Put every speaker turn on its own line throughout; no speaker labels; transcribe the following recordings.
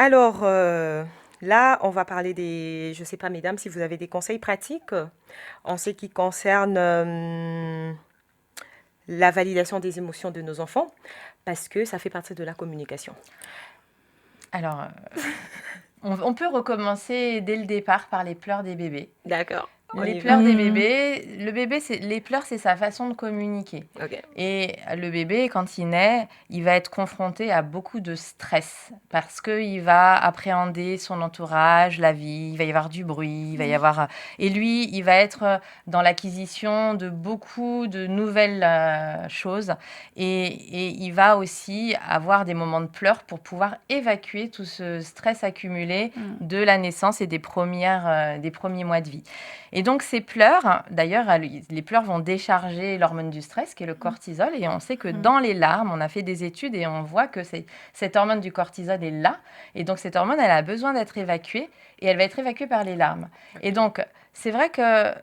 Alors, là, on va parler je ne sais pas, mesdames, si vous avez des conseils pratiques en ce qui concerne la validation des émotions de nos enfants, parce que ça fait partie de la communication.
Alors, on peut recommencer dès le départ par les pleurs des bébés.
D'accord, on
Les
y va.
pleurs des bébés, les pleurs, c'est sa façon de communiquer.
Ok.
Et le bébé, quand il naît, il va être confronté à beaucoup de stress parce qu'il va appréhender son entourage, la vie, il va y avoir du bruit, il va y avoir... Et lui, il va être dans l'acquisition de beaucoup de nouvelles choses et il va aussi avoir des moments de pleurs pour pouvoir évacuer tout ce stress accumulé de la naissance et des premiers mois de vie. Et donc ces pleurs, d'ailleurs, les pleurs vont décharger l'hormone du stress, qui est le cortisol, et on sait que dans les larmes, on a fait des études et on voit que cette hormone du cortisol est là, et donc cette hormone, elle a besoin d'être évacuée, et elle va être évacuée par les larmes. Et donc, c'est vrai que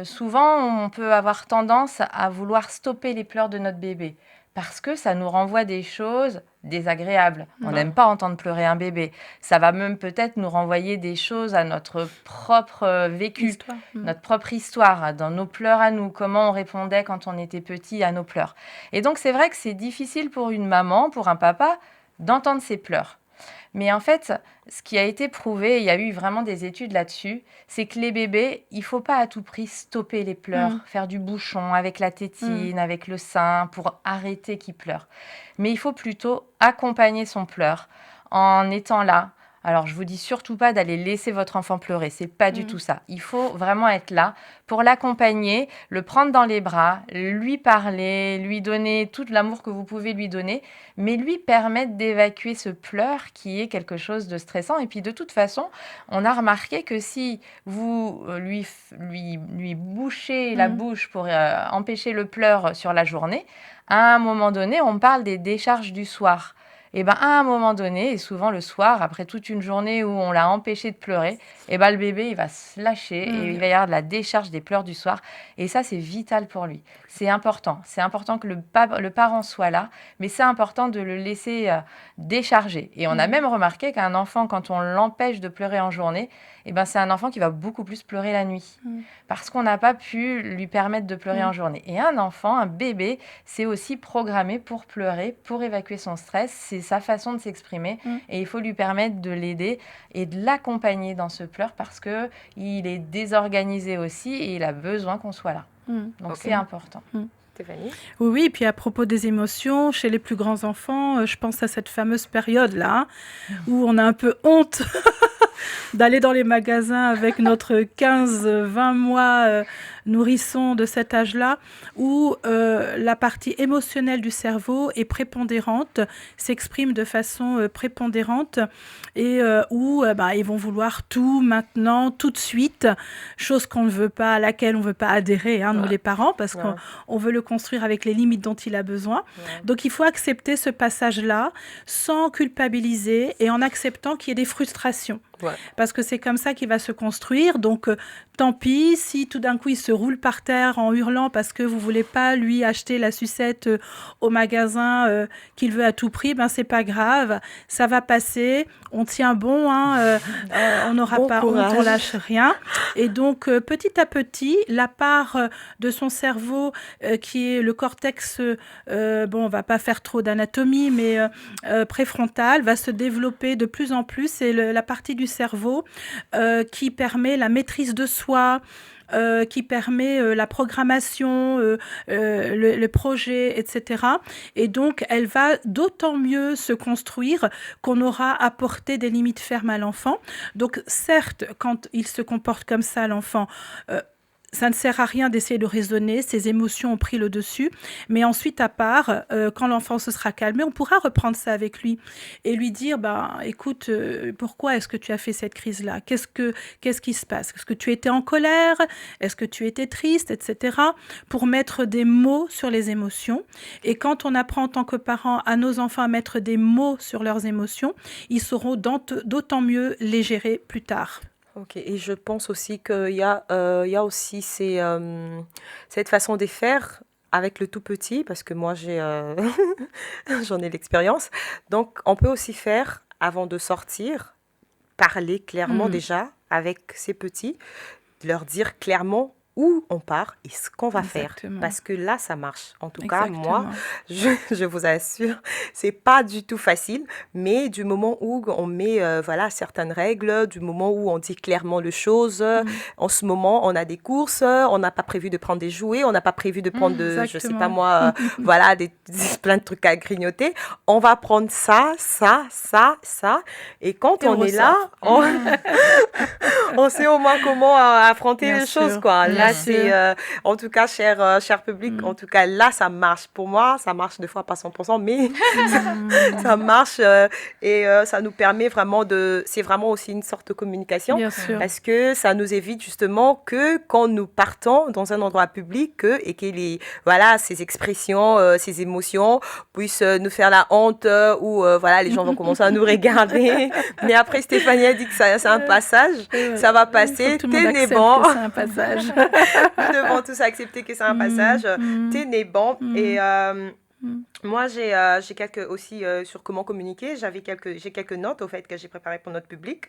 souvent, on peut avoir tendance à vouloir stopper les pleurs de notre bébé, parce que ça nous renvoie des choses désagréables. On n'aime pas entendre pleurer un bébé. Ça va même peut-être nous renvoyer des choses à notre propre vécu, notre propre histoire, dans nos pleurs à nous, comment on répondait quand on était petit à nos pleurs. Et donc c'est vrai que c'est difficile pour une maman, pour un papa, d'entendre ses pleurs. Mais en fait, ce qui a été prouvé, il y a eu vraiment des études là-dessus, c'est que les bébés, il ne faut pas à tout prix stopper les pleurs, faire du bouchon avec la tétine, avec le sein, pour arrêter qu'ils pleurent. Mais il faut plutôt accompagner son pleur en étant là. Alors, je vous dis surtout pas d'aller laisser votre enfant pleurer, c'est pas du tout ça. Il faut vraiment être là pour l'accompagner, le prendre dans les bras, lui parler, lui donner tout l'amour que vous pouvez lui donner, mais lui permettre d'évacuer ce pleur qui est quelque chose de stressant. Et puis de toute façon, on a remarqué que si vous lui bouchez la bouche pour empêcher le pleur sur la journée, à un moment donné, on parle des décharges du soir. Et ben à un moment donné, et souvent le soir, après toute une journée où on l'a empêché de pleurer, et ben le bébé il va se lâcher et il va y avoir de la décharge des pleurs du soir. Et ça c'est vital pour lui. C'est important. C'est important que le parent soit là, mais c'est important de le laisser décharger. Et on a même remarqué qu'un enfant, quand on l'empêche de pleurer en journée, et ben c'est un enfant qui va beaucoup plus pleurer la nuit, parce qu'on n'a pas pu lui permettre de pleurer en journée. Et un enfant, un bébé, c'est aussi programmé pour pleurer, pour évacuer son stress. C'est sa façon de s'exprimer et il faut lui permettre de l'aider et de l'accompagner dans ce pleur parce qu'il est désorganisé aussi et il a besoin qu'on soit là. Donc c'est important.
Stéphanie?
Oui, et puis à propos des émotions, chez les plus grands enfants, je pense à cette fameuse période-là où on a un peu honte d'aller dans les magasins avec notre 15-20 mois nourrisson de cet âge-là, où la partie émotionnelle du cerveau est prépondérante, s'exprime de façon prépondérante, et où ils vont vouloir tout maintenant, tout de suite, chose qu'on ne veut pas, à laquelle on ne veut pas adhérer, nous les parents, parce qu'on veut le construire avec les limites dont il a besoin. Donc il faut accepter ce passage-là sans culpabiliser et en acceptant qu'il y ait des frustrations. Parce que c'est comme ça qu'il va se construire. Donc, tant pis si tout d'un coup il se roule par terre en hurlant parce que vous voulez pas lui acheter la sucette au magasin qu'il veut à tout prix, c'est pas grave, ça va passer. On tient bon, on n'aura pas honte, on lâche rien. Et donc, petit à petit, la part de son cerveau qui est le cortex, on va pas faire trop d'anatomie, mais préfrontal, va se développer de plus en plus. C'est la partie du cerveau qui permet la maîtrise de soi, qui permet la programmation, le projet, etc. Et donc, elle va d'autant mieux se construire qu'on aura apporté des limites fermes à l'enfant. Donc, certes, quand il se comporte comme ça, l'enfant, ça ne sert à rien d'essayer de raisonner, ses émotions ont pris le dessus, mais ensuite à part, quand l'enfant se sera calmé, on pourra reprendre ça avec lui et lui dire, écoute, pourquoi est-ce que tu as fait cette crise-là ? Qu'est-ce qui se passe ? Est-ce que tu étais en colère ? Est-ce que tu étais triste, etc. Pour mettre des mots sur les émotions. Et quand on apprend en tant que parent à nos enfants à mettre des mots sur leurs émotions, ils sauront d'autant mieux les gérer plus tard.
Ok, et je pense aussi qu'il y a aussi cette façon de faire avec le tout petit, parce que moi j'en ai l'expérience. Donc on peut aussi faire avant de sortir, parler clairement déjà avec ces petits, leur dire clairement où on part et ce qu'on va faire.
Exactement.
Parce que là, ça marche. En tout cas, moi,
Exactement.
je vous assure, c'est pas du tout facile, mais du moment où on met voilà, certaines règles, du moment où on dit clairement les choses, en ce moment, on a des courses, on n'a pas prévu de prendre des jouets, on n'a pas prévu de prendre de, je sais pas
Exactement.
moi, voilà, plein de trucs à grignoter. On va prendre ça, ça, ça, ça. Et quand
Et on
on est là,
ressort.
on sait au moins comment affronter
Bien
les choses,
sûr,
quoi.
bien
Là, c'est,
sûr.
en tout cas, cher public, en tout cas, là, ça marche. Pour moi, ça marche des fois pas 100%, mais ça marche et ça nous permet vraiment de... C'est vraiment aussi une sorte de communication
Bien sûr.
parce que ça nous évite justement que quand nous partons dans un endroit public et que voilà, ces expressions, ces émotions puissent nous faire la honte ou voilà, les gens vont commencer à nous regarder. Mais après, Stéphanie a dit que c'est un passage, ça va
Il faut
passer,
que tout le monde
t'es né
accepte
bon.
que c'est un passage.
Nous devons tous accepter que c'est un passage, t'es né bon. Et moi, j'ai quelques aussi sur comment communiquer. J'ai quelques notes au fait que j'ai préparées pour notre public.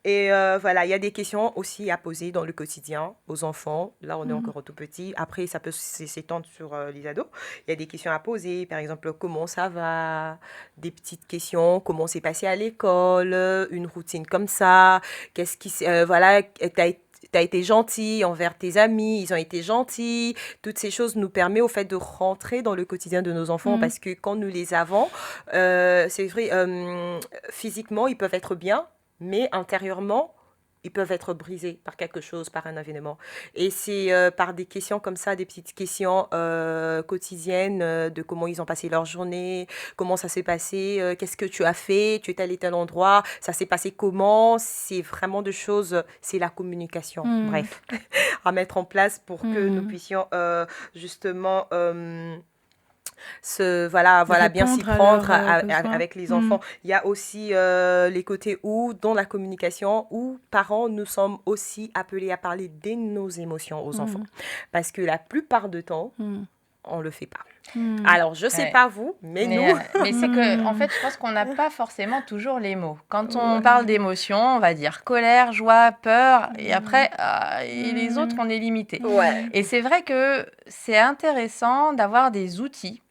Et voilà, il y a des questions aussi à poser dans le quotidien aux enfants. Là, on est encore tout petit. Après, ça peut s'étendre sur les ados. Il y a des questions à poser. Par exemple, comment ça va? Des petites questions. Comment c'est passé à l'école? Une routine comme ça? Qu'est-ce qui, voilà, t'as été gentil envers tes amis, ils ont été gentils. Toutes ces choses nous permettent au fait de rentrer dans le quotidien de nos enfants parce que quand nous les avons, c'est vrai, physiquement, ils peuvent être bien, mais intérieurement, ils peuvent être brisés par quelque chose, par un événement. Et c'est par des questions comme ça, des petites questions quotidiennes de comment ils ont passé leur journée, comment ça s'est passé, qu'est-ce que tu as fait, tu es allé à tel endroit, ça s'est passé comment. C'est vraiment des choses, c'est la communication. Bref, à mettre en place pour que nous puissions justement... voilà, bien s'y
Répondre à
prendre
leurs besoins.
avec les enfants. Il y a aussi les côtés où, dans la communication, où parents, nous sommes aussi appelés à parler de nos émotions aux enfants. Parce que la plupart du temps, on le fait pas. Alors, je sais
Ouais.
pas vous, mais nous...
Mais c'est que, en fait, je pense qu'on n'a pas forcément toujours les mots. Quand on parle d'émotions, on va dire colère, joie, peur, et après, et les autres, on est limité.
Ouais.
Et c'est vrai que c'est intéressant d'avoir des outils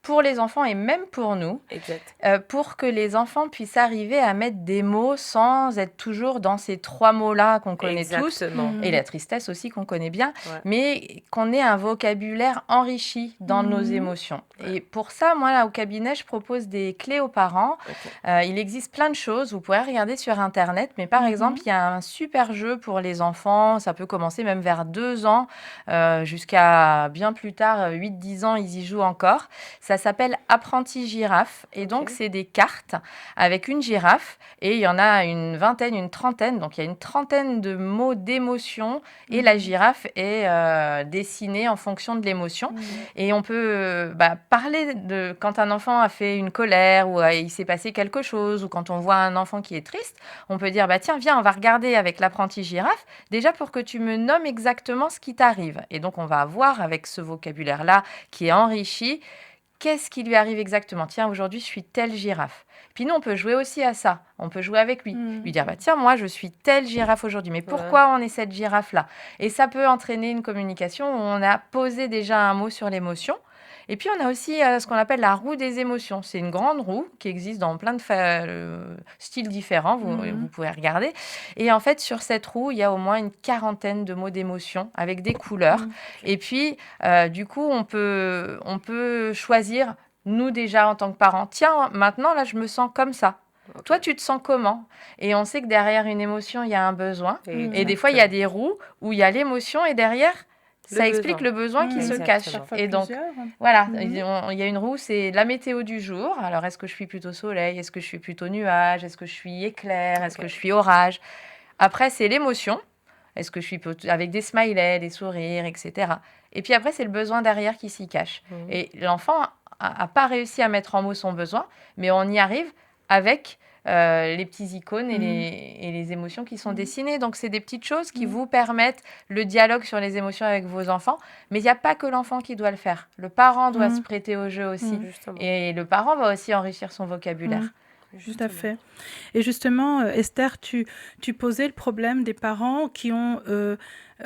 pour les enfants et même pour nous,
Exact.
pour que les enfants puissent arriver à mettre des mots sans être toujours dans ces 3 mots-là qu'on connaît tous,
Exactement.
et la tristesse aussi qu'on connaît bien,
Ouais.
mais qu'on ait un vocabulaire enrichi dans nos émotions. Et pour ça, moi, là, au cabinet, je propose des clés aux parents.
Ok.
Il existe plein de choses, vous pourrez regarder sur Internet, mais par exemple, il y a un super jeu pour les enfants, ça peut commencer même vers 2 ans, jusqu'à bien plus tard, 8-10 ans, ils y jouent encore. Ça s'appelle Apprenti girafe. Et donc, c'est des cartes avec une girafe. Et il y en a une vingtaine, une trentaine. Donc, il y a une trentaine de mots d'émotion. Et la girafe est dessinée en fonction de l'émotion. Et on peut parler de quand un enfant a fait une colère ou il s'est passé quelque chose. Ou quand on voit un enfant qui est triste, on peut dire, tiens, viens, on va regarder avec l'apprenti girafe. Déjà pour que tu me nommes exactement ce qui t'arrive. Et donc, on va voir avec ce vocabulaire-là qui est enrichi, qu'est-ce qui lui arrive exactement? Tiens, aujourd'hui, je suis telle girafe. Puis nous, on peut jouer aussi à ça. On peut jouer avec lui. Lui dire, tiens, moi, je suis telle girafe aujourd'hui. Mais pourquoi on est cette girafe-là? Et ça peut entraîner une communication où on a posé déjà un mot sur l'émotion. Et puis, on a aussi ce qu'on appelle la roue des émotions. C'est une grande roue qui existe dans plein de styles différents. Vous pouvez regarder. Et en fait, sur cette roue, il y a au moins une quarantaine de mots d'émotion avec des couleurs. Et puis, du coup, on peut choisir, nous déjà, en tant que parents, tiens, maintenant, là, je me sens comme ça. Okay. Toi, tu te sens comment? Et on sait que derrière une émotion, il y a un besoin. Et des fois, il y a des roues où il y a l'émotion et derrière... Ça explique le besoin qui se cache. Et donc, voilà, il y a une roue, c'est la météo du jour. Alors, est-ce que je suis plutôt soleil? Est-ce que je suis plutôt nuage? Est-ce que je suis éclair? Est-ce que je suis orage? Après, c'est l'émotion. Est-ce que je suis avec des smileys, des sourires, etc. Et puis après, c'est le besoin derrière qui s'y cache. Et l'enfant n'a pas réussi à mettre en mots son besoin, mais on y arrive avec... les petits icônes et les émotions qui sont dessinées. Donc, c'est des petites choses qui vous permettent le dialogue sur les émotions avec vos enfants. Mais il n'y a pas que l'enfant qui doit le faire. Le parent doit se prêter au jeu aussi. Et le parent va aussi enrichir son vocabulaire.
Tout à
justement.
fait. Et justement, Esther, tu posais le problème des parents qui ont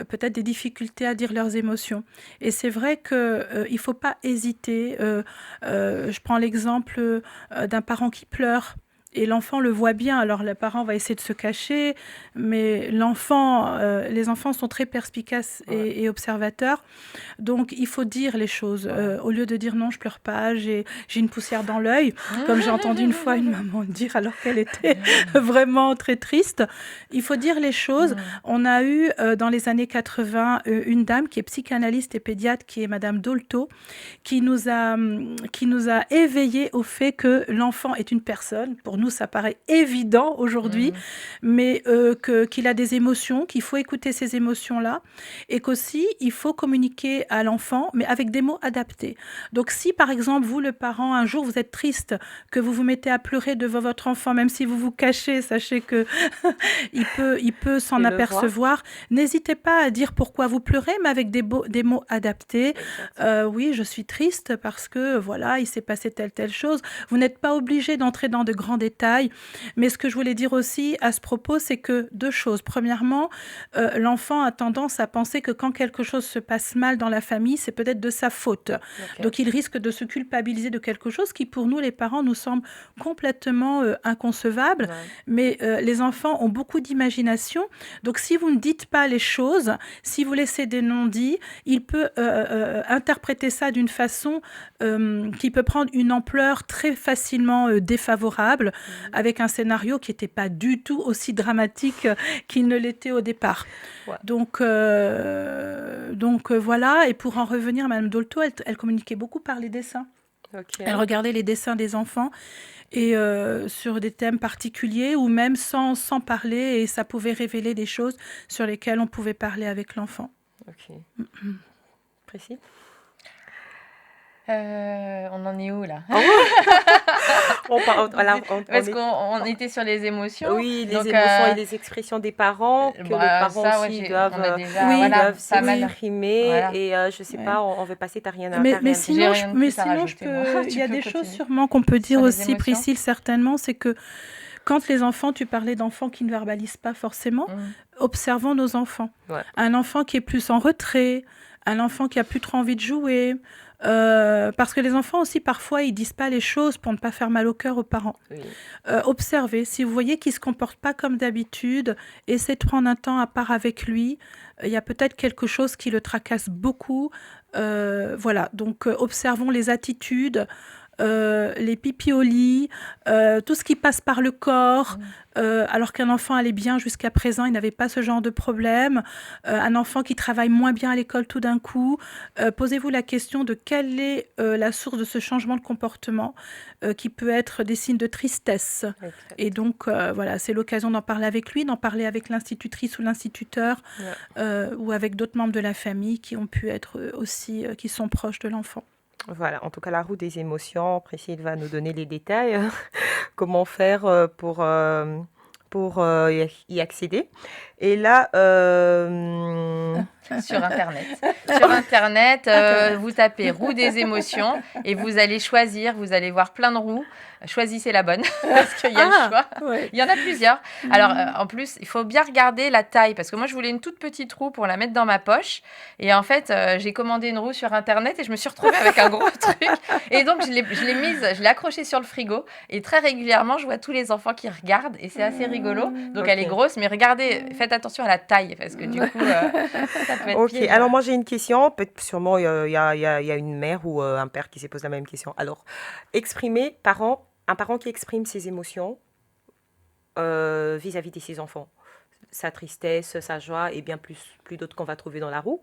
peut-être des difficultés à dire leurs émotions. Et c'est vrai que il faut pas hésiter. Je prends l'exemple d'un parent qui pleure. Et l'enfant le voit bien, alors le parent va essayer de se cacher, mais les enfants sont très perspicaces
Ouais.
et observateurs. Donc, il faut dire les choses.
Ouais.
Au lieu de dire non, je pleure pas, j'ai une poussière dans l'œil, comme j'ai entendu une fois une maman dire alors qu'elle était vraiment très triste. Il faut dire les choses. On a eu dans les années 80 une dame qui est psychanalyste et pédiatre, qui est Madame Dolto, qui nous a éveillés au fait que l'enfant est une personne. Pour nous, ça paraît évident aujourd'hui, mais qu'il a des émotions, qu'il faut écouter ces émotions-là, et qu'aussi, il faut communiquer à l'enfant, mais avec des mots adaptés. Donc, si par exemple, vous, le parent, un jour, vous êtes triste, que vous vous mettez à pleurer devant votre enfant, même si vous vous cachez, sachez que il peut s'en
Il le voit.
apercevoir. N'hésitez pas à dire pourquoi vous pleurez, mais avec des mots adaptés.
Exactement.
Oui, je suis triste parce que voilà, il s'est passé telle chose. Vous n'êtes pas obligé d'entrer dans de grands détails. Mais ce que je voulais dire aussi à ce propos, c'est que deux choses. Premièrement, l'enfant a tendance à penser que quand quelque chose se passe mal dans la famille, c'est peut-être de sa faute.
Ok.
Donc il risque de se culpabiliser de quelque chose qui, pour nous, les parents, nous semble complètement inconcevable.
Ouais.
Mais les enfants ont beaucoup d'imagination. Donc si vous ne dites pas les choses, si vous laissez des non-dits, il peut interpréter ça d'une façon qui peut prendre une ampleur très facilement défavorable, avec un scénario qui n'était pas du tout aussi dramatique qu'il ne l'était au départ.
Ouais.
Donc voilà. Et pour en revenir, Madame Dolto, elle communiquait beaucoup par les dessins.
Ok.
Elle regardait les dessins des enfants et sur des thèmes particuliers ou même sans parler, et ça pouvait révéler des choses sur lesquelles on pouvait parler avec l'enfant.
Ok. Précis.
On en est où là?
Voilà,
Parce qu'on était sur les émotions.
Oui, les
Donc,
émotions et les expressions des parents, que les parents
ça, ouais,
aussi
on a
doivent,
déjà,
Oui,
voilà,
doivent
pas mal.
s'exprimer.
Voilà.
Et je sais
Ouais.
pas, on veut passer, t'as rien à
Mais
rien.
sinon,
J'ai rien de
mais
plus à
sinon,
rajouter, moi.
il
Tu
y a
peux
des choses
continuer.
sûrement qu'on peut dire
Sur les
aussi,
émotions.
Priscille, certainement, c'est que quand les enfants, tu parlais d'enfants qui ne verbalisent pas forcément, observons nos enfants.
Ouais.
Un enfant qui est plus en retrait, un enfant qui a plus trop envie de jouer, parce que les enfants aussi, parfois, ils disent pas les choses pour ne pas faire mal au cœur aux parents.
Oui.
Observez, si vous voyez qu'il se comporte pas comme d'habitude, essayez de prendre un temps à part avec lui. Il y a peut-être quelque chose qui le tracasse beaucoup. Voilà, donc observons les attitudes, les pipis au lit, tout ce qui passe par le corps. Alors qu'un enfant allait bien jusqu'à présent, il n'avait pas ce genre de problème. Un enfant qui travaille moins bien à l'école tout d'un coup, posez-vous la question de quelle est la source de ce changement de comportement qui peut être des signes de tristesse.
Exact.
Et donc, voilà, c'est l'occasion d'en parler avec lui, d'en parler avec l'institutrice ou l'instituteur, ou avec d'autres membres de la famille qui ont pu être aussi, qui sont proches de l'enfant.
Voilà, en tout cas, la roue des émotions, Priscille va nous donner les détails, comment faire pour y accéder. Et là,
Sur Internet. Sur Internet, vous tapez roue des émotions et vous allez choisir, vous allez voir plein de roues. Choisissez la bonne parce qu'il y a le choix.
Ouais.
Il y en a plusieurs. Alors, en plus, il faut bien regarder la taille parce que moi, je voulais une toute petite roue pour la mettre dans ma poche. Et en fait, j'ai commandé une roue sur Internet et je me suis retrouvée avec un gros truc. Et donc, je l'ai accrochée sur le frigo. Et très régulièrement, je vois tous les enfants qui regardent et c'est assez rigolo. Donc, elle est grosse, mais regardez, faites attention à la taille parce que du coup, ça peut être
ok,
piège.
alors moi j'ai une question, peut-être sûrement il y a une mère ou un père qui se pose la même question. Alors, un parent qui exprime ses émotions vis-à-vis de ses enfants, sa tristesse, sa joie et bien plus d'autres qu'on va trouver dans la roue,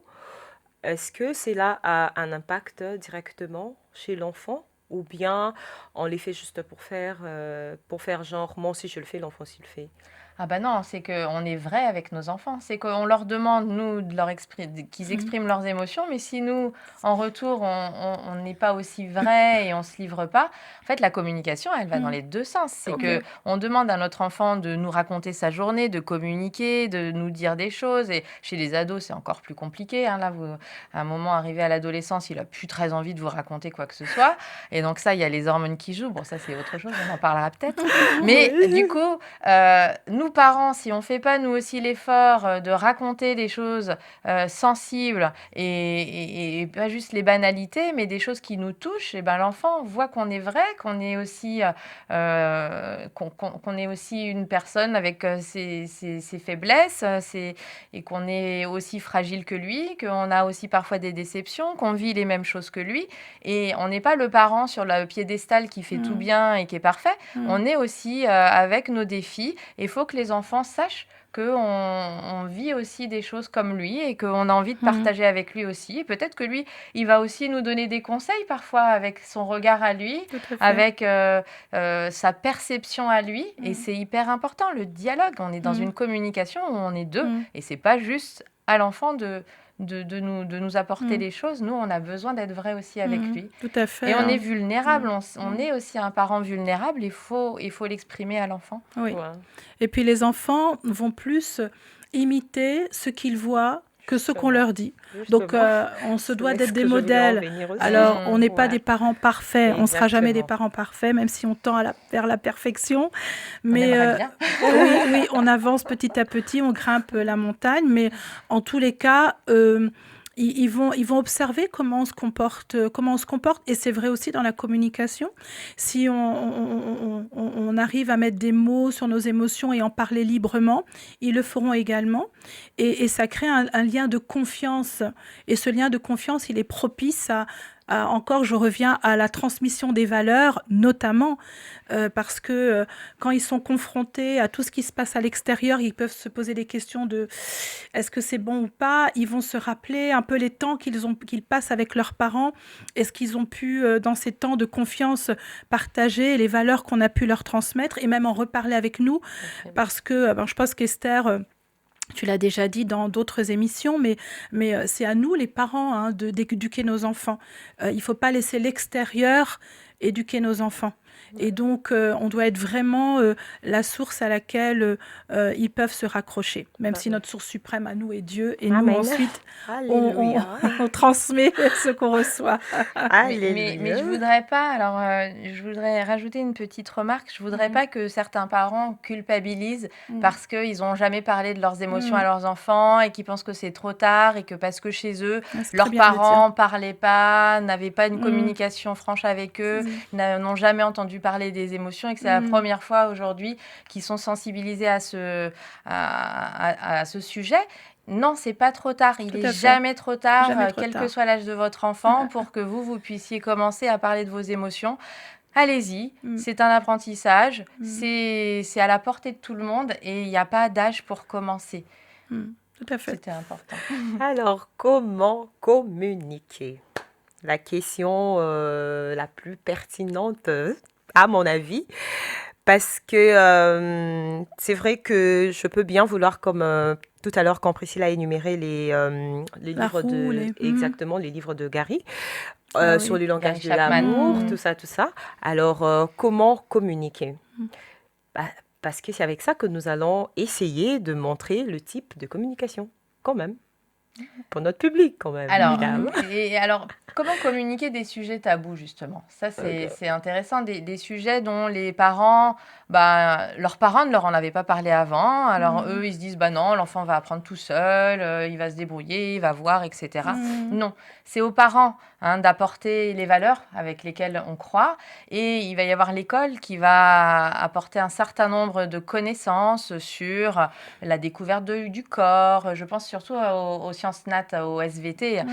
est-ce que cela a un impact directement chez l'enfant ou bien on les fait juste pour faire genre moi aussi je le fais, l'enfant aussi le fait?
Ah bah non, c'est qu'on est vrai avec nos enfants. C'est qu'on leur demande, nous, qu'ils expriment leurs émotions, mais si nous, en retour, on n'est pas aussi vrai et on se livre pas, en fait, la communication, elle va dans les deux sens. C'est
Ok.
que on demande à notre enfant de nous raconter sa journée, de communiquer, de nous dire des choses. Et chez les ados, c'est encore plus compliqué. Hein. Là, à un moment arrivé à l'adolescence, il a plus très envie de vous raconter quoi que ce soit. Et donc ça, il y a les hormones qui jouent. Bon, ça, c'est autre chose, on en parlera peut-être. Mais du coup, nous parents, si on fait pas nous aussi l'effort de raconter des choses sensibles et pas juste les banalités, mais des choses qui nous touchent, et ben l'enfant voit qu'on est vrai, qu'on est aussi qu'on est aussi une personne avec ses faiblesses, et qu'on est aussi fragile que lui, qu'on a aussi parfois des déceptions, qu'on vit les mêmes choses que lui, et on n'est pas le parent sur le piédestal qui fait tout bien et qui est parfait. On est aussi avec nos défis, et il faut que les enfants sachent qu'on vit aussi des choses comme lui et qu'on a envie de partager avec lui aussi. Et peut-être que lui, il va aussi nous donner des conseils parfois avec son regard à lui, avec sa perception à lui. Et c'est hyper important, le dialogue. On est dans une communication où on est deux. Et c'est pas juste à l'enfant de nous apporter les choses. Nous, on a besoin d'être vrai aussi avec lui.
Tout à fait.
Et on est vulnérable. On est aussi un parent vulnérable. Il faut l'exprimer à l'enfant.
Oui.
Ouais.
Et puis les enfants vont plus imiter ce qu'ils voient que ce qu'on leur dit. Donc, on se doit d'être des modèles. Alors, on n'est pas des parents parfaits. On ne sera jamais des parents parfaits, même si on tend vers la perfection. Mais oui, on avance petit à petit, on grimpe la montagne. Mais en tous les cas, ils vont observer comment on se comporte. Et c'est vrai aussi dans la communication. Si on arrive à mettre des mots sur nos émotions et en parler librement, ils le feront également. Et ça crée un lien de confiance. Et ce lien de confiance, il est propice encore, je reviens à la transmission des valeurs, notamment parce que quand ils sont confrontés à tout ce qui se passe à l'extérieur, ils peuvent se poser des questions de est-ce que c'est bon ou pas. Ils vont se rappeler un peu les temps qu'ils passent avec leurs parents. Est-ce qu'ils ont pu, dans ces temps de confiance, partager les valeurs qu'on a pu leur transmettre et même en reparler avec nous. Parce que je pense qu'Esther... tu l'as déjà dit dans d'autres émissions, mais c'est à nous, les parents, d'éduquer nos enfants. Il ne faut pas laisser l'extérieur éduquer nos enfants. Et donc, on doit être vraiment la source à laquelle ils peuvent se raccrocher, même si notre source suprême à nous est Dieu. Et nous, ensuite, on transmet ce qu'on reçoit.
Mais je voudrais pas, je voudrais rajouter une petite remarque. Je voudrais pas que certains parents culpabilisent parce qu'ils n'ont jamais parlé de leurs émotions à leurs enfants et qu'ils pensent que c'est trop tard et que parce que chez eux, leurs parents parlaient pas, n'avaient pas une communication franche avec eux, n'ont jamais entendu parler des émotions et que c'est la première fois aujourd'hui qu'ils sont sensibilisés à ce sujet. Non, c'est pas trop tard. Il n'est jamais trop tard, quel que soit l'âge de votre enfant, pour que vous puissiez commencer à parler de vos émotions. Allez-y, c'est un apprentissage, c'est à la portée de tout le monde et il n'y a pas d'âge pour commencer.
Tout à fait.
C'était important.
Alors, comment communiquer? La question la plus pertinente, à mon avis, parce que c'est vrai que je peux bien vouloir, comme tout à l'heure quand Priscilla a énuméré les livres exactement, les livres de Gary, sur le langage de l'amour, tout ça. Alors, comment communiquer? Parce que c'est avec ça que nous allons essayer de montrer le type de communication, quand même. Pour notre public, quand même.
Alors, comment communiquer des sujets tabous, justement? Ça, c'est intéressant. Des sujets dont les parents, leurs parents ne leur en avaient pas parlé avant. Alors, eux, ils se disent, non, l'enfant va apprendre tout seul, il va se débrouiller, il va voir, etc. Non, c'est aux parents d'apporter les valeurs avec lesquelles on croit. Et il va y avoir l'école qui va apporter un certain nombre de connaissances sur la découverte du corps. Je pense surtout aux sciences Sciences Nat au SVT,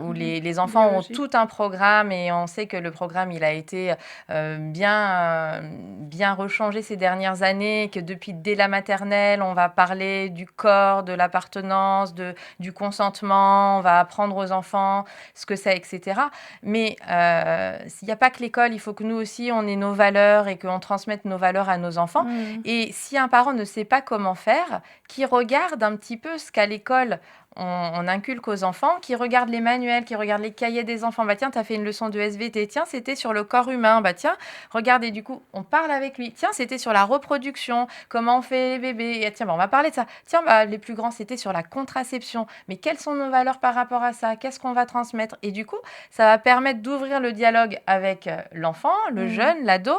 où les enfants
Biologie.
ont tout un programme et on sait que le programme, il a été bien rechangé ces dernières années, que dès la maternelle, on va parler du corps, de l'appartenance, du consentement, on va apprendre aux enfants ce que c'est, etc. Mais il n'y a pas que l'école, il faut que nous aussi, on ait nos valeurs et qu'on transmette nos valeurs à nos enfants. Et si un parent ne sait pas comment faire, qu'il regarde un petit peu ce qu'à l'école on inculque aux enfants, qui regardent les manuels, qui regardent les cahiers des enfants. Bah tiens, tu as fait une leçon de SVT. Tiens, c'était sur le corps humain. Bah tiens, regarde, et du coup, on parle avec lui. Tiens, c'était sur la reproduction, comment on fait les bébés. Et tiens, bah, on va parler de ça. Tiens, bah, les plus grands, c'était sur la contraception. Mais quelles sont nos valeurs par rapport à ça? Qu'est-ce qu'on va transmettre? Et du coup, ça va permettre d'ouvrir le dialogue avec l'enfant, le jeune, l'ado,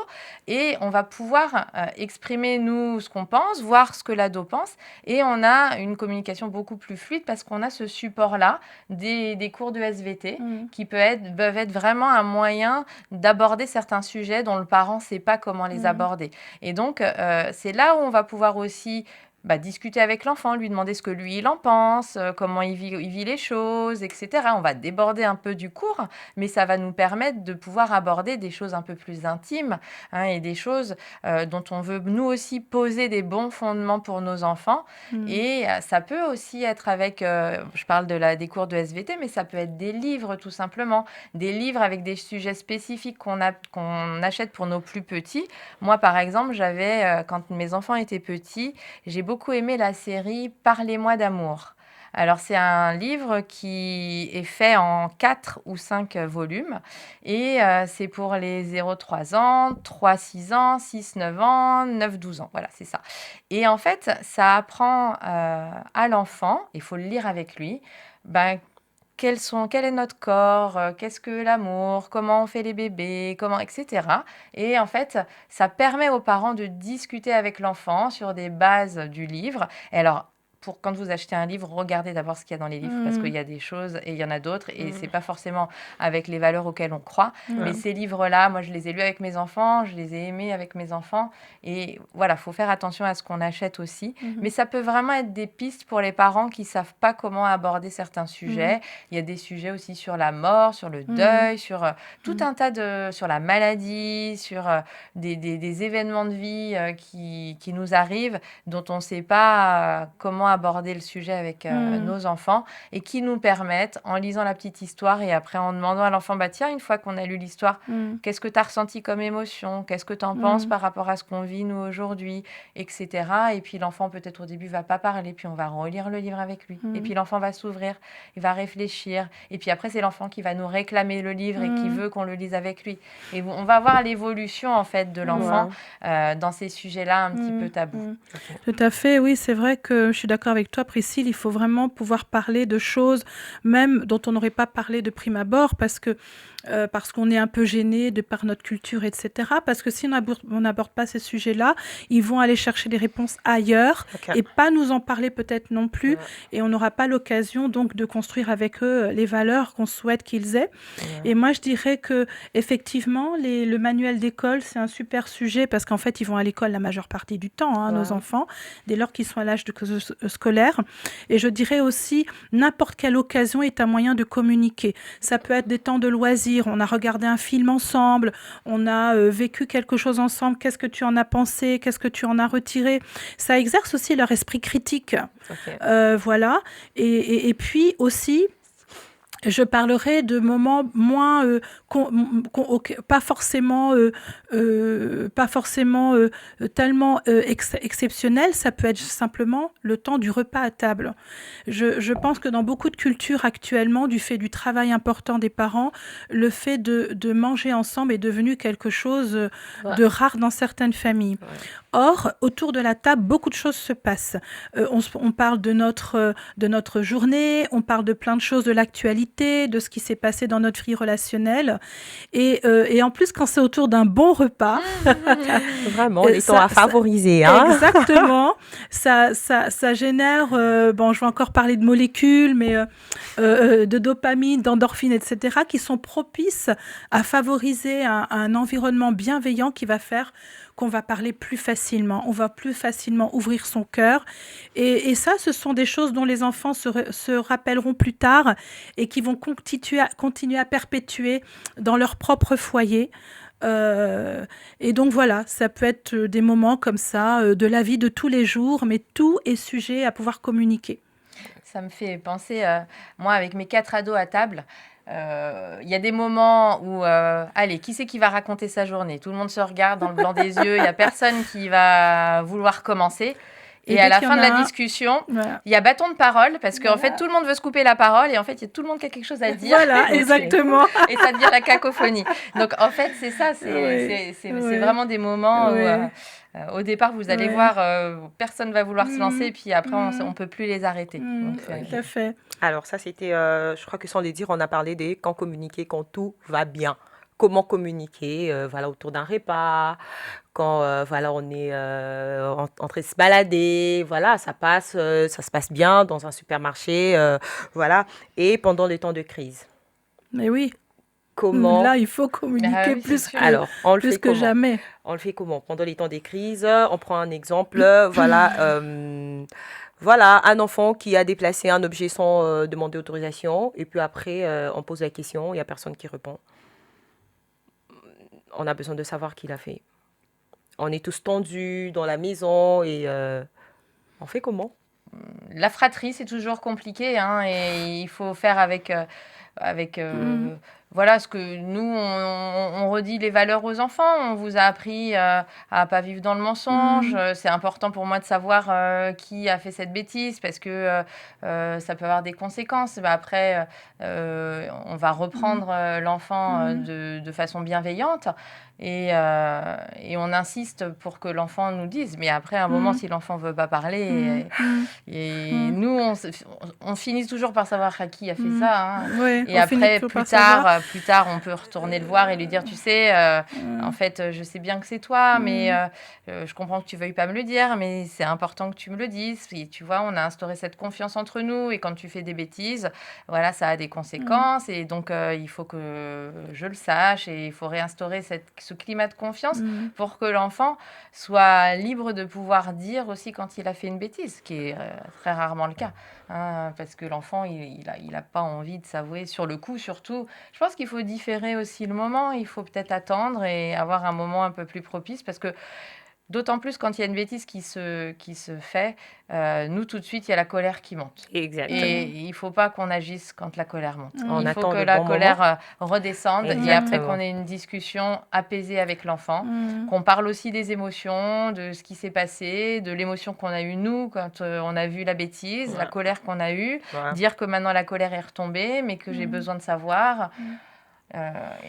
et on va pouvoir exprimer, nous, ce qu'on pense, voir ce que l'ado pense, et on a une communication beaucoup plus fluide parce qu'on a ce support-là des cours de SVT qui peuvent être vraiment un moyen d'aborder certains sujets dont le parent ne sait pas comment les aborder. Et donc, c'est là où on va pouvoir aussi discuter avec l'enfant, lui demander ce que lui, il en pense, comment il vit les choses, etc. On va déborder un peu du cours, mais ça va nous permettre de pouvoir aborder des choses un peu plus intimes et des choses dont on veut, nous aussi, poser des bons fondements pour nos enfants. Et ça peut aussi être avec, je parle des cours de SVT, mais ça peut être des livres, tout simplement. Des livres avec des sujets spécifiques qu'on achète pour nos plus petits. Moi, par exemple, quand mes enfants étaient petits, j'ai beaucoup aimé la série « Parlez-moi d'amour ». Alors, c'est un livre qui est fait en 4 ou 5 volumes et c'est pour les 0-3 ans, 3-6 ans, 6-9 ans, 9-12 ans. Voilà, c'est ça. Et en fait, ça apprend à l'enfant, il faut le lire avec lui, quel est notre corps, qu'est-ce que l'amour, comment on fait les bébés, etc. Et en fait, ça permet aux parents de discuter avec l'enfant sur des bases du livre. Et alors, quand vous achetez un livre, regardez d'abord ce qu'il y a dans les livres parce qu'il y a des choses et il y en a d'autres et c'est pas forcément avec les valeurs auxquelles on croit. Mais ces livres-là, moi, je les ai lus avec mes enfants, je les ai aimés avec mes enfants et voilà, faut faire attention à ce qu'on achète aussi. Mais ça peut vraiment être des pistes pour les parents qui savent pas comment aborder certains sujets. Il y a des sujets aussi sur la mort, sur le deuil, sur tout un tas sur la maladie, sur des événements de vie qui nous arrivent dont on sait pas comment aborder le sujet avec nos enfants et qui nous permettent, en lisant la petite histoire et après en demandant à l'enfant, tiens, une fois qu'on a lu l'histoire, qu'est-ce que tu as ressenti comme émotion? Qu'est-ce que tu en penses par rapport à ce qu'on vit nous aujourd'hui? Etc. Et puis l'enfant, peut-être au début, va pas parler, puis on va relire le livre avec lui. Et puis l'enfant va s'ouvrir, il va réfléchir. Et puis après, c'est l'enfant qui va nous réclamer le livre et qui veut qu'on le lise avec lui. Et on va voir l'évolution, en fait, de l'enfant dans ces sujets-là un petit peu tabous.
Tout à fait, oui, c'est vrai que je suis d'accord avec toi, Priscille, il faut vraiment pouvoir parler de choses même dont on n'aurait pas parlé de prime abord parce qu'on est un peu gêné de par notre culture, etc. Parce que si on n'aborde pas ces sujets-là, ils vont aller chercher des réponses ailleurs et pas nous en parler peut-être non plus et on n'aura pas l'occasion donc de construire avec eux les valeurs qu'on souhaite qu'ils aient. Et moi, je dirais que effectivement, le manuel d'école, c'est un super sujet parce qu'en fait, ils vont à l'école la majeure partie du temps, nos enfants, dès lors qu'ils sont à l'âge scolaire. Et je dirais aussi, n'importe quelle occasion est un moyen de communiquer. Ça peut être des temps de loisirs, on a regardé un film ensemble, on a vécu quelque chose ensemble, qu'est-ce que tu en as pensé, qu'est-ce que tu en as retiré. Ça exerce aussi leur esprit critique. Voilà. Et puis aussi, je parlerai de moments moins pas forcément tellement exceptionnels. Ça peut être simplement le temps du repas à table. Je pense que dans beaucoup de cultures actuellement, du fait du travail important des parents, le fait de manger ensemble est devenu quelque chose de rare dans certaines familles. Or, autour de la table, beaucoup de choses se passent. On parle de notre journée, on parle de plein de choses de l'actualité. vérité de ce qui s'est passé dans notre vie relationnelle. Et en plus, quand c'est autour d'un bon repas,
Vraiment, les temps à favoriser.
Exactement. Ça génère, je vais encore parler de molécules, mais de dopamine, d'endorphine, etc., qui sont propices à favoriser un environnement bienveillant qui va faire qu'on va parler plus facilement, on va plus facilement ouvrir son cœur. Et ça, ce sont des choses dont les enfants se rappelleront plus tard et qui vont continuer à perpétuer dans leur propre foyer. Et donc voilà, ça peut être des moments comme ça, de la vie de tous les jours, mais tout est sujet à pouvoir communiquer.
Ça me fait penser, moi, avec mes 4 ados à table, il y a des moments où, allez, qui c'est qui va raconter sa journée? Tout le monde se regarde dans le blanc des yeux, il n'y a personne qui va vouloir commencer. Et à la fin de la discussion, il y a bâton de parole, parce qu'en fait, tout le monde veut se couper la parole, et en fait, il y a tout le monde qui a quelque chose à dire.
Voilà, exactement.
Et ça devient la cacophonie. Donc, en fait, c'est ça, c'est vraiment des moments où, au départ, vous allez voir, personne va vouloir se lancer, puis après, on ne peut plus les arrêter. Donc,
tout à fait.
Alors, ça, c'était, je crois que sans les dire, on a parlé des quand communiquer, quand tout va bien. Comment communiquer, autour d'un repas, quand on est en train de se balader, ça se passe bien dans un supermarché, et pendant les temps de crise.
Mais oui.
Comment?
Là, il faut communiquer plus que jamais.
On le fait comment? Pendant les temps des crises, on prend un exemple, un enfant qui a déplacé un objet sans demander autorisation, et puis après, on pose la question, il n'y a personne qui répond. On a besoin de savoir qui l'a fait. On est tous tendus dans la maison et on fait comment?
La fratrie, c'est toujours compliqué, et il faut faire avec ce que nous, on redit les valeurs aux enfants. On vous a appris à ne pas vivre dans le mensonge. C'est important pour moi de savoir qui a fait cette bêtise, parce que ça peut avoir des conséquences. Après, on va reprendre l'enfant de façon bienveillante. Et on insiste pour que l'enfant nous dise. Mais après, à un moment, si l'enfant ne veut pas parler, nous, on finit toujours par savoir à qui a fait ça.
Ouais,
et après, plus tard, on peut retourner le voir et lui dire, tu sais, en fait, je sais bien que c'est toi, mais je comprends que tu ne veuilles pas me le dire, mais c'est important que tu me le dises. Et tu vois, on a instauré cette confiance entre nous, et quand tu fais des bêtises, ça a des conséquences. Et donc, il faut que je le sache, et il faut réinstaurer ce climat de confiance pour que l'enfant soit libre de pouvoir dire aussi quand il a fait une bêtise, ce qui est très rarement le cas, parce que l'enfant, il a pas envie de s'avouer sur le coup, surtout. Je pense qu'il faut différer aussi le moment, il faut peut-être attendre et avoir un moment un peu plus propice, parce que d'autant plus quand il y a une bêtise qui se fait, nous, tout de suite, il y a la colère qui monte.
Exactement.
Et il ne faut pas qu'on agisse quand la colère monte.
On
il faut
attend
que
le
la
bon
colère redescende.
Exactement.
Et après qu'on ait une discussion apaisée avec l'enfant, qu'on parle aussi des émotions, de ce qui s'est passé, de l'émotion qu'on a eue nous quand on a vu la bêtise, la colère qu'on a eue, dire que maintenant la colère est retombée, mais que j'ai besoin de savoir,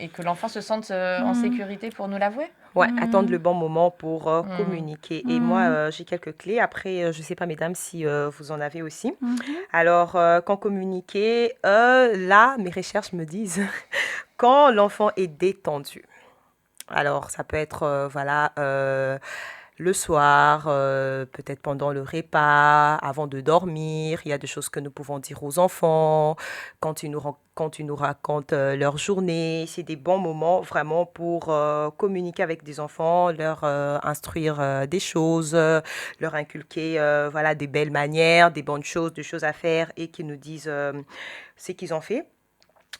et que l'enfant se sente en sécurité pour nous l'avouer.
Ouais, attendre le bon moment pour communiquer. Et moi, j'ai quelques clés. Après, je ne sais pas, mesdames, si vous en avez aussi. Alors, quand communiquer, là, mes recherches me disent quand l'enfant est détendu. Alors, ça peut être, le soir, peut-être pendant le repas, avant de dormir. Il y a des choses que nous pouvons dire aux enfants quand ils nous racontent leur journée. C'est des bons moments vraiment pour communiquer avec des enfants, leur instruire des choses, leur inculquer des belles manières, des bonnes choses, des choses à faire, et qu'ils nous disent ce qu'ils ont fait.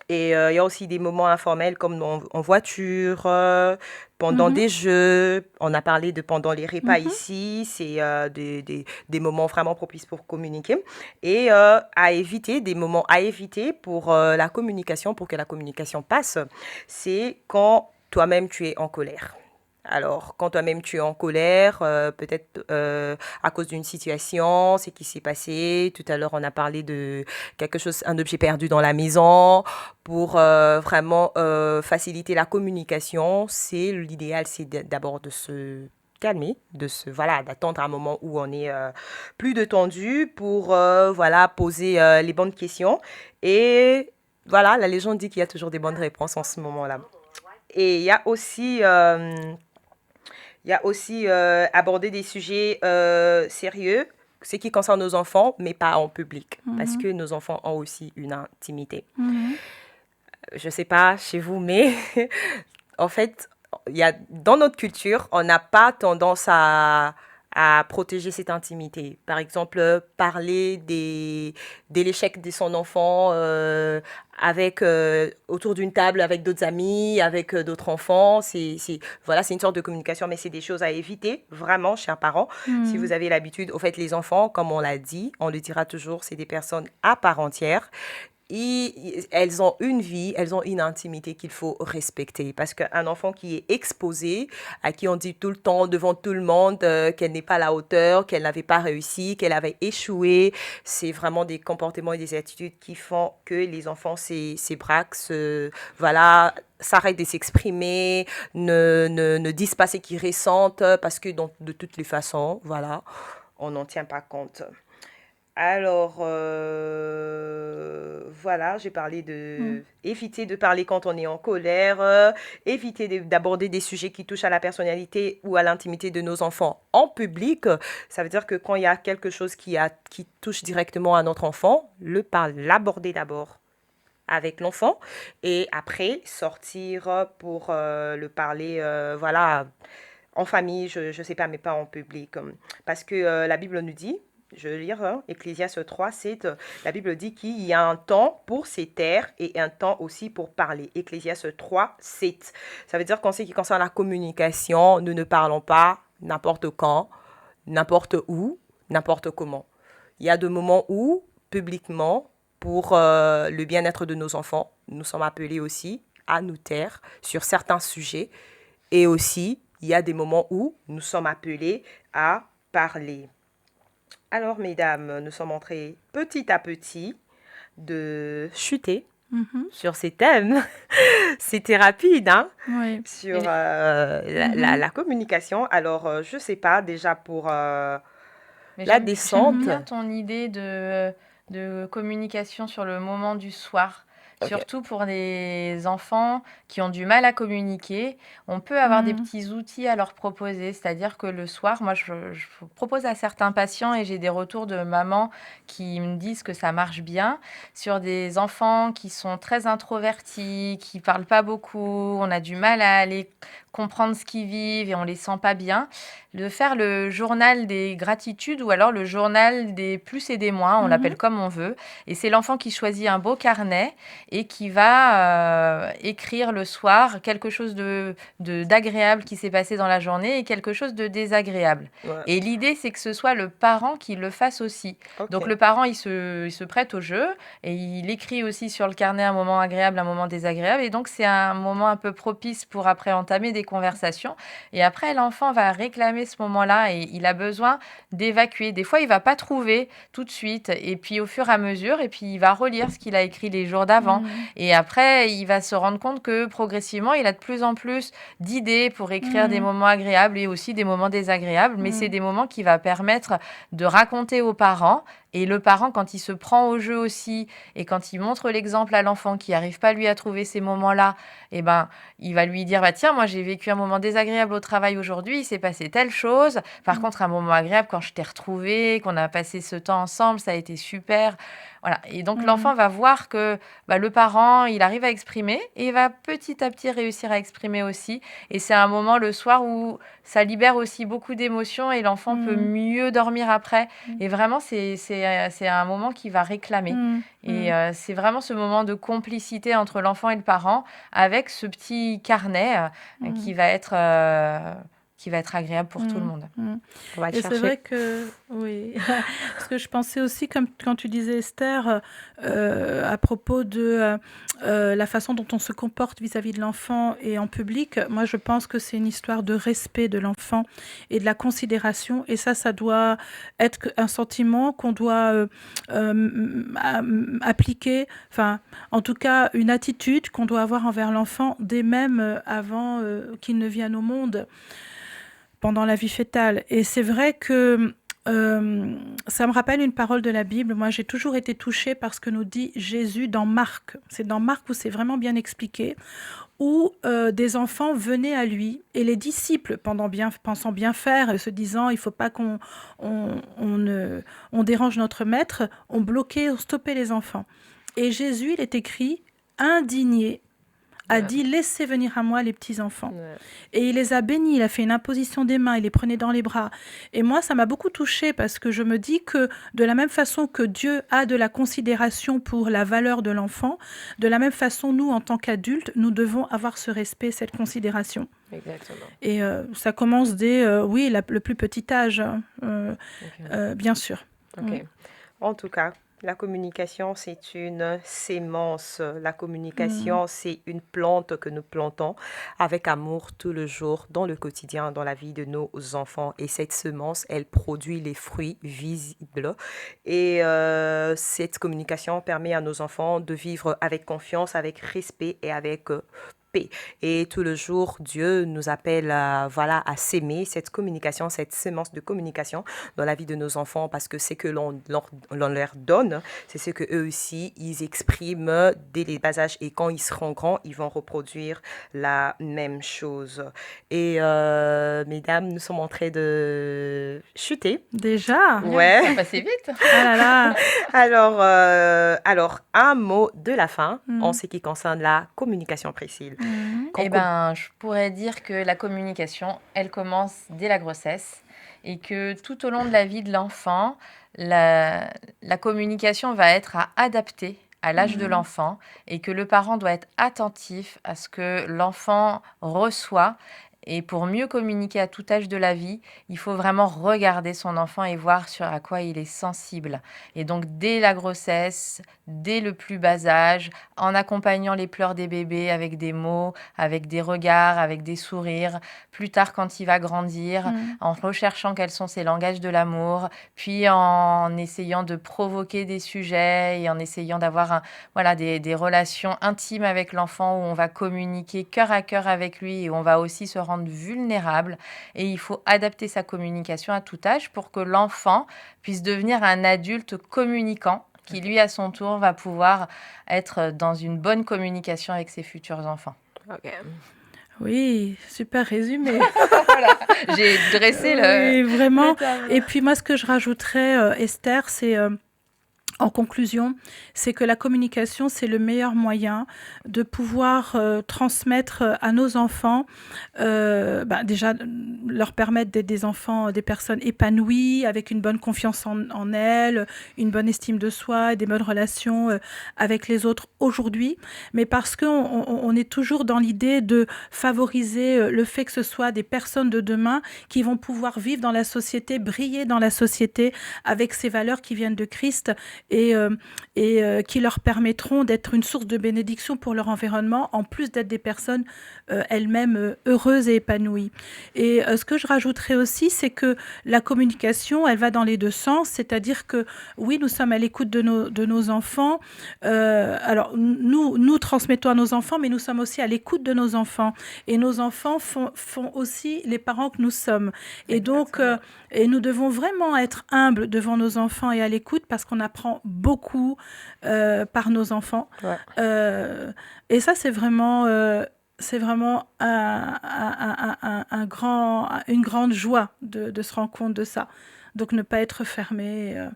Et il y a aussi des moments informels comme en voiture, pendant des jeux. On a parlé de pendant les repas ici. C'est des moments vraiment propices pour communiquer. Et à éviter, des moments à éviter pour la communication, pour que la communication passe, c'est quand toi-même tu es en colère. Alors, quand toi-même tu es en colère, peut-être à cause d'une situation, ce qui s'est passé. Tout à l'heure, on a parlé de quelque chose, un objet perdu dans la maison. Pour vraiment faciliter la communication, l'idéal, c'est d'abord de se calmer, d'attendre un moment où on est plus détendu pour poser les bonnes questions et voilà, la légende dit qu'il y a toujours des bonnes réponses en ce moment-là. Et il y a aussi aborder des sujets sérieux, ce qui concerne nos enfants, mais pas en public, parce
Mhm.
que nos enfants ont aussi une intimité.
Mhm.
Je sais pas chez vous, mais en fait, dans notre culture, on n'a pas tendance à protéger cette intimité. Par exemple, parler de l'échec de son enfant autour d'une table avec d'autres amis, avec d'autres enfants. Voilà, c'est une sorte de communication, mais c'est des choses à éviter, vraiment, chers parents. Si vous
Mhm.
avez l'habitude, au fait, les enfants, comme on l'a dit, on le dira toujours, c'est des personnes à part entière. Elles ont une vie, elles ont une intimité qu'il faut respecter. Parce qu'un enfant qui est exposé, à qui on dit tout le temps devant tout le monde qu'elle n'est pas à la hauteur, qu'elle n'avait pas réussi, qu'elle avait échoué, c'est vraiment des comportements et des attitudes qui font que les enfants s'ébraquent, voilà, s'arrêtent de s'exprimer, ne disent pas ce qu'ils ressentent, parce que de toutes les façons, voilà, on n'en tient pas compte. Alors, voilà, j'ai parlé
Mhm.
de éviter de parler quand on est en colère, éviter d'aborder des sujets qui touchent à la personnalité ou à l'intimité de nos enfants en public. Ça veut dire que quand il y a quelque chose qui touche directement à notre enfant, l'aborder d'abord avec l'enfant et après sortir pour le parler, voilà, en famille, je ne sais pas, mais pas en public. Parce que la Bible nous dit, je vais lire Ecclésiaste 3, la Bible dit qu'il y a un temps pour se taire et un temps aussi pour parler. Ecclésiaste 3, 7. Ça veut dire qu'en ce qui concerne la communication, nous ne parlons pas n'importe quand, n'importe où, n'importe comment. Il y a des moments où, publiquement, pour le bien-être de nos enfants, nous sommes appelés aussi à nous taire sur certains sujets et aussi, il y a des moments où nous sommes appelés à parler. Alors, mesdames, nous sommes en train petit à petit de chuter
Mhm.
sur ces thèmes. C'était rapide, hein,
Oui.
sur
Mhm.
la communication. Alors, je sais pas, déjà pour
Mais
la
j'aime
descente.
bien ton idée de communication sur le moment du soir.
Ok.
Surtout pour des enfants qui ont du mal à communiquer, on peut avoir des
Mhm.
petits outils à leur proposer. C'est-à-dire que le soir, moi, je propose à certains patients et j'ai des retours de mamans qui me disent que ça marche bien sur des enfants qui sont très introvertis, qui parlent pas beaucoup, on a du mal à aller comprendre ce qu'ils vivent et on les sent pas bien, de faire le journal des gratitudes ou alors le journal des plus et des moins, on l'appelle
Mhm.
comme on veut. Et c'est l'enfant qui choisit un beau carnet et qui va écrire le soir quelque chose d'agréable qui s'est passé dans la journée et quelque chose de désagréable.
Ouais.
Et l'idée, c'est que ce soit le parent qui le fasse aussi. Donc
Ok.
le parent, il se prête au jeu et il écrit aussi sur le carnet un moment agréable, un moment désagréable. Et donc c'est un moment un peu propice pour après entamer des conversations. Et après, l'enfant va réclamer ce moment-là et il a besoin d'évacuer. Des fois, il va pas trouver tout de suite. Et puis au fur et à mesure, et puis il va relire ce qu'il a écrit les jours d'avant.
Mhm.
Et après, il va se rendre compte que progressivement, il a de plus en plus d'idées pour écrire des
Mhm.
moments agréables et aussi des moments désagréables. Mais c'est
Mhm.
des moments qui va permettre de raconter aux parents. Et le parent, quand il se prend au jeu aussi, et quand il montre l'exemple à l'enfant qui n'arrive pas lui à trouver ces moments-là, eh ben, il va lui dire, bah tiens, moi j'ai vécu un moment désagréable au travail aujourd'hui, il s'est passé telle chose. Par
Mhm.
contre, un moment agréable quand je t'ai retrouvé, qu'on a passé ce temps ensemble, ça a été super. Voilà. Et donc
Mhm.
l'enfant va voir que bah, le parent, il arrive à exprimer et il va petit à petit réussir à exprimer aussi. Et c'est un moment le soir où ça libère aussi beaucoup d'émotions et l'enfant peut
Mhm.
mieux dormir après. Et vraiment, c'est un moment qui va réclamer.
Mhm.
Et
Mhm.
c'est vraiment ce moment de complicité entre l'enfant et le parent avec ce petit carnet
Mhm.
qui va être agréable pour tout le
Mhm.
monde.
Mhm.
On va le
Et c'est vrai
chercher.
que, oui, parce que je pensais aussi, comme quand tu disais Esther, à propos de la façon dont on se comporte vis-à-vis de l'enfant et en public, moi je pense que c'est une histoire de respect de l'enfant et de la considération. Et ça doit être un sentiment qu'on doit appliquer, enfin, en tout cas, une attitude qu'on doit avoir envers l'enfant dès même avant qu'il ne vienne au monde pendant la vie fœtale. Et c'est vrai que Ça me rappelle une parole de la Bible. Moi, j'ai toujours été touchée par ce que nous dit Jésus dans Marc. C'est dans Marc où c'est vraiment bien expliqué, où des enfants venaient à lui et les disciples, pensant bien faire et se disant il ne faut pas on dérange notre maître, ont bloqué, ont stoppé les enfants. Et Jésus, il est écrit, indigné, a
Ouais.
dit laissez venir à moi les petits enfants.
Ouais.
Et il les a bénis, il a fait une imposition des mains, il les prenait dans les bras. Et moi, ça m'a beaucoup touchée parce que je me dis que de la même façon que Dieu a de la considération pour la valeur de l'enfant, de la même façon, nous, en tant qu'adultes, nous devons avoir ce respect, cette considération.
Exactement.
Et ça commence dès, le plus petit âge,
Ok.
bien sûr.
Ok. En tout cas, la communication, c'est une sémence. La communication, c'est une plante que nous plantons avec amour tout le jour, dans le quotidien, dans la vie de nos enfants. Et cette semence, elle produit les fruits visibles. Et cette communication permet à nos enfants de vivre avec confiance, avec respect et avec paix. Et tout le jour, Dieu nous appelle voilà, à s'aimer cette communication, cette semence de communication dans la vie de nos enfants parce que c'est que l'on leur donne, c'est ce que eux aussi, ils expriment dès les bas âges et quand ils seront grands, ils vont reproduire la même chose. Et mesdames, nous sommes en train de chuter.
Déjà?
Ouais.
Ça passait vite.
Ah là là.
Alors, un mot de la fin en ce qui concerne la communication, Priscille.
Eh ben, je pourrais dire que la communication, elle commence dès la grossesse et que tout au long de la vie de l'enfant, la communication va être à adapter à l'âge de l'enfant et que le parent doit être attentif à ce que l'enfant reçoit. Et pour mieux communiquer à tout âge de la vie, il faut vraiment regarder son enfant et voir à quoi il est sensible. Et donc, dès la grossesse, dès le plus bas âge, en accompagnant les pleurs des bébés avec des mots, avec des regards, avec des sourires, plus tard quand il va grandir, en recherchant quels sont ses langages de l'amour, puis en essayant de provoquer des sujets et en essayant d'avoir des relations intimes avec l'enfant où on va communiquer cœur à cœur avec lui et on va aussi se rendre vulnérable. Et il faut adapter sa communication à tout âge pour que l'enfant puisse devenir un adulte communicant qui, lui, à son tour, va pouvoir être dans une bonne communication avec ses futurs enfants.
Ok.
Oui, super résumé.
Voilà, j'ai dressé
Oui, vraiment.
le tableau.
Et puis moi, ce que je rajouterais, Esther, c'est en conclusion, c'est que la communication, c'est le meilleur moyen de pouvoir transmettre à nos enfants, déjà leur permettre d'être des enfants, des personnes épanouies, avec une bonne confiance en elles, une bonne estime de soi, des bonnes relations avec les autres aujourd'hui, mais parce qu'on est toujours dans l'idée de favoriser le fait que ce soit des personnes de demain qui vont pouvoir vivre dans la société, briller dans la société avec ces valeurs qui viennent de Christ et qui leur permettront d'être une source de bénédiction pour leur environnement, en plus d'être des personnes elles-mêmes heureuses et épanouies. Et ce que je rajouterais aussi, c'est que la communication, elle va dans les deux sens, c'est-à-dire que oui, nous sommes à l'écoute de nos enfants. Alors, nous transmettons à nos enfants, mais nous sommes aussi à l'écoute de nos enfants. Et nos enfants font aussi les parents que nous sommes. Et donc, et nous devons vraiment être humbles devant nos enfants et à l'écoute parce qu'on apprend beaucoup par nos enfants. Ouais. Et ça, c'est vraiment une grande joie de se rendre compte de ça. Donc, ne pas être fermé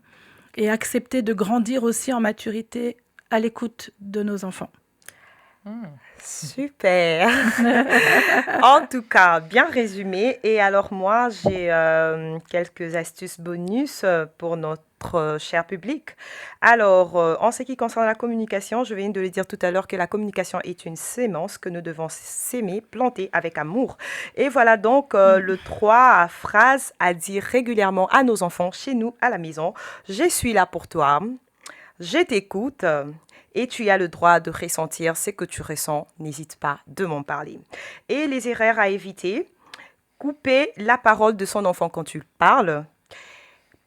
et accepter de grandir aussi en maturité à l'écoute de nos enfants.
Super. En tout cas, bien résumé. Et alors moi, j'ai quelques astuces bonus pour notre cher public. Alors, en ce qui concerne la communication, je viens de le dire tout à l'heure que la communication est une sémence que nous devons s'aimer, planter avec amour. Et voilà donc le 3 phrases à dire régulièrement à nos enfants chez nous, à la maison. Je suis là pour toi. Je t'écoute. Et tu as le droit de ressentir ce que tu ressens. N'hésite pas de m'en parler. Et les erreurs à éviter. Couper la parole de son enfant quand tu parles.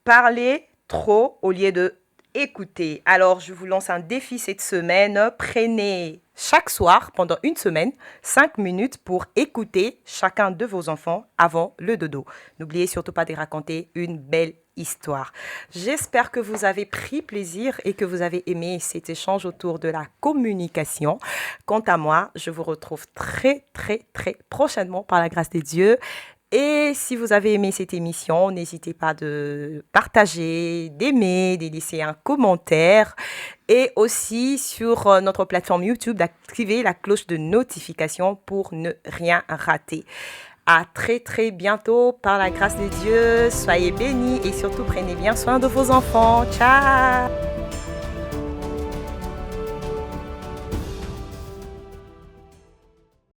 Parler trop au lieu de écouter. Alors, je vous lance un défi cette semaine. Prenez chaque soir, pendant une semaine, 5 minutes pour écouter chacun de vos enfants avant le dodo. N'oubliez surtout pas de raconter une belle histoire. J'espère que vous avez pris plaisir et que vous avez aimé cet échange autour de la communication. Quant à moi, je vous retrouve très, très, très prochainement par la grâce de Dieu. Et si vous avez aimé cette émission, n'hésitez pas de partager, d'aimer, de laisser un commentaire et aussi sur notre plateforme YouTube d'activer la cloche de notification pour ne rien rater. À très très bientôt par la grâce de Dieu. Soyez bénis et surtout prenez bien soin de vos enfants. Ciao!